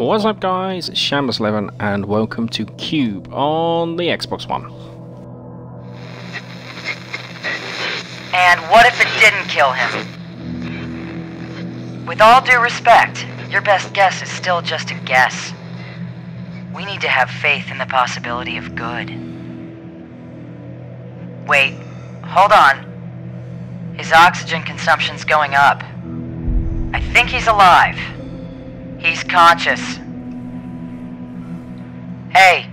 What's up guys, it's Shambles11 and welcome to Q.U.B.E on the Xbox One. And what if it didn't kill him? With all due respect, your best guess is still just a guess. We need to have faith in the possibility of good. Wait, hold on. His oxygen consumption's going up. I think he's alive. He's conscious. Hey,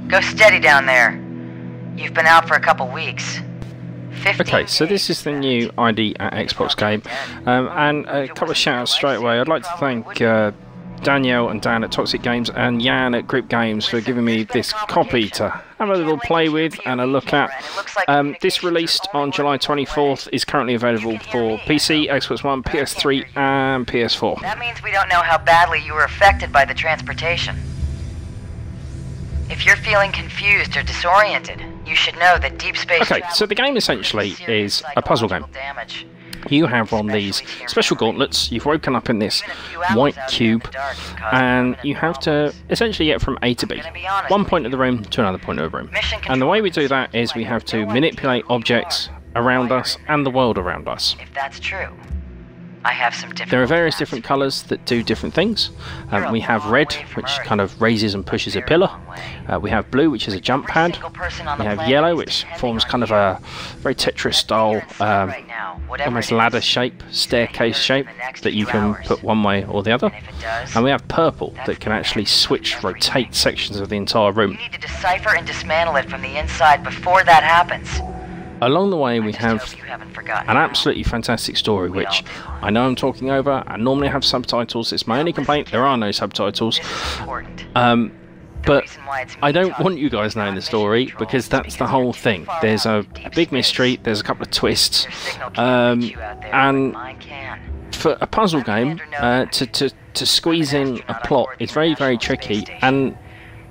go steady down there. You've been out for a couple weeks. Okay, so this is the new ID at Xbox game, and a couple of shout outs straight away. I'd like to thank Danielle and Dan at Toxic Games and Jan at Grip Games for giving me this copy to have a little play with and a look at. This released on July 24th is currently available for PC, Xbox One, PS3 and PS4. That means we don't know how badly you were affected by the transportation. If you're feeling confused or disoriented, you should know that deep space... Okay, so the game essentially is a puzzle game. You have on these special gauntlets, you've woken up in this white cube, and you have to essentially get from A to B. One point of the room to another point of the room. And the way we do that is we have to manipulate objects around us and the world around us. If that's true, I have some different... There are various different colours that do different things. We have red, which kind of raises and pushes a pillar. We have blue, which is a jump pad. We have yellow, which forms kind of a very Tetris style, almost ladder shape, staircase shape, that you can put one way or the other. And we have purple, that can actually switch, rotate sections of the entire room. You need to decipher and dismantle it from the inside before that happens. Along the way we have an absolutely fantastic story, which I know I'm talking over. I normally have subtitles. It's my only complaint, there are no subtitles. But I don't want you guys knowing the story, because that's the whole thing. There's a big mystery, there's a couple of twists, and for a puzzle game, to squeeze in a plot is very, very tricky, and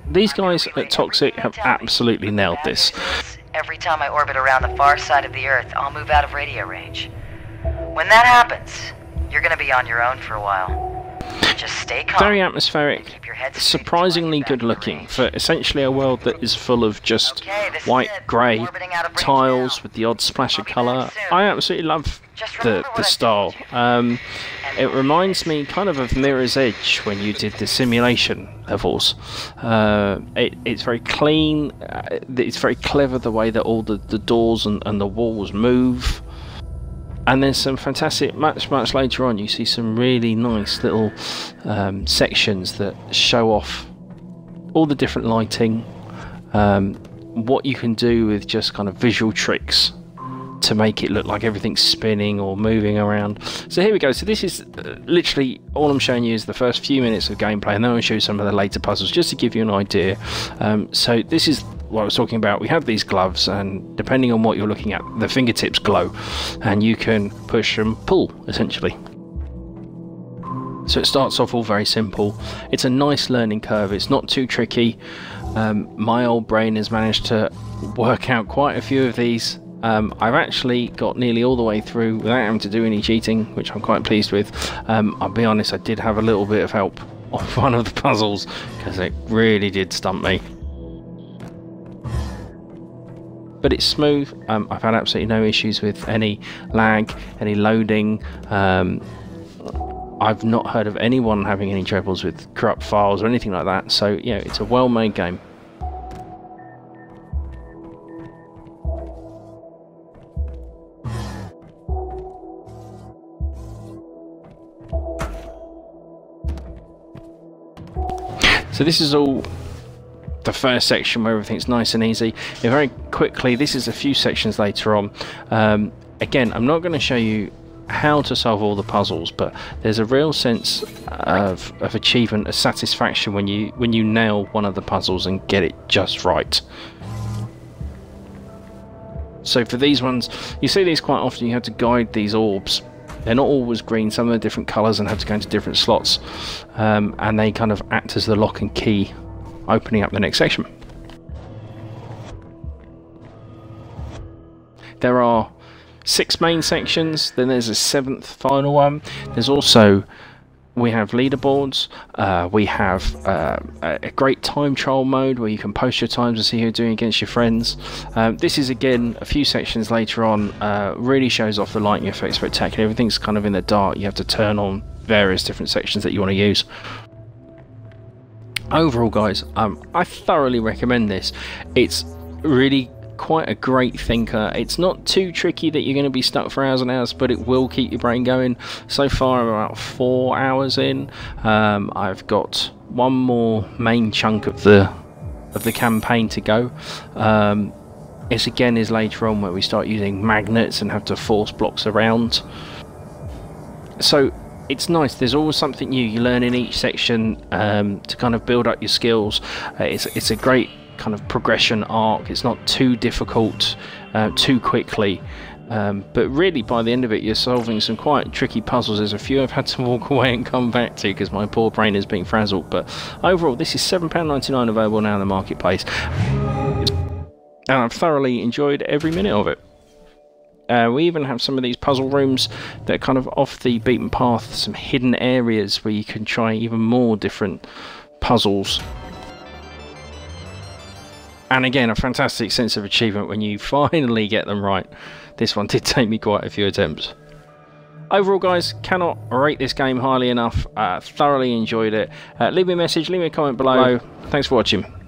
these guys at Toxic have absolutely nailed this. Every time I orbit around the far side of the Earth, I'll move out of radio range. When that happens, you're gonna be on your own for a while. Just stay calm. Very atmospheric, surprisingly good looking for essentially a world that is full of just white, grey tiles with the odd splash of colour. I absolutely love the style. It reminds me kind of Mirror's Edge when you did the simulation levels. It's very clean, it's very clever the way that all the doors and the walls move. And there's some fantastic, much later on, you see some really nice little sections that show off all the different lighting, what you can do with just kind of visual tricks to make it look like everything's spinning or moving around. So here we go. So this is literally all I'm showing you is the first few minutes of gameplay, and then I'll show you some of the later puzzles just to give you an idea. So this is what I was talking about. We have these gloves, and depending on what you're looking at, the fingertips glow, and you can push and pull essentially. So it starts off all very simple. It's a nice learning curve. It's not too tricky. My old brain has managed to work out quite a few of these. I've actually got nearly all the way through without having to do any cheating, which I'm quite pleased with. I'll be honest, I did have a little bit of help on one of the puzzles, because it really did stump me. But it's smooth. I've had absolutely no issues with any lag, any loading. I've not heard of anyone having any troubles with corrupt files or anything like that, so yeah, it's a well-made game. So this is all the first section where everything's nice and easy. Yeah, very quickly, this is a few sections later on. Again, I'm not going to show you how to solve all the puzzles, but there's a real sense of achievement, of satisfaction when you nail one of the puzzles and get it just right. So for these ones, you see these quite often, you have to guide these orbs. They're not always green, some are different colours and have to go into different slots, and they kind of act as the lock and key, opening up the next section. There are 6 main sections, then there's a 7th final one. There's also we have leaderboards, we have a great time trial mode where you can post your times and see who you're doing against your friends. This is again a few sections later on, really shows off the lighting effect spectacular. Everything's kind of in the dark, you have to turn on various different sections that you want to use. Overall guys, I thoroughly recommend this. It's really quite a great thinker. It's not too tricky that you're going to be stuck for hours and hours, but it will keep your brain going. So far I'm about 4 hours in. I've got one more main chunk of the campaign to go. It's again is later on where we start using magnets and have to force blocks around. So it's nice, there's always something new you learn in each section to kind of build up your skills. It's a great kind of progression arc. It's not too difficult too quickly, but really by the end of it you're solving some quite tricky puzzles. There's a few I've had to walk away and come back to because my poor brain is being frazzled, but overall this is £7.99 available now in the marketplace, and I've thoroughly enjoyed every minute of it. We even have some of these puzzle rooms that are kind of off the beaten path, some hidden areas where you can try even more different puzzles. And again, a fantastic sense of achievement when you finally get them right. This one did take me quite a few attempts. Overall guys, cannot rate this game highly enough. Thoroughly enjoyed it. Leave me a message, leave me a comment below. Thanks for watching.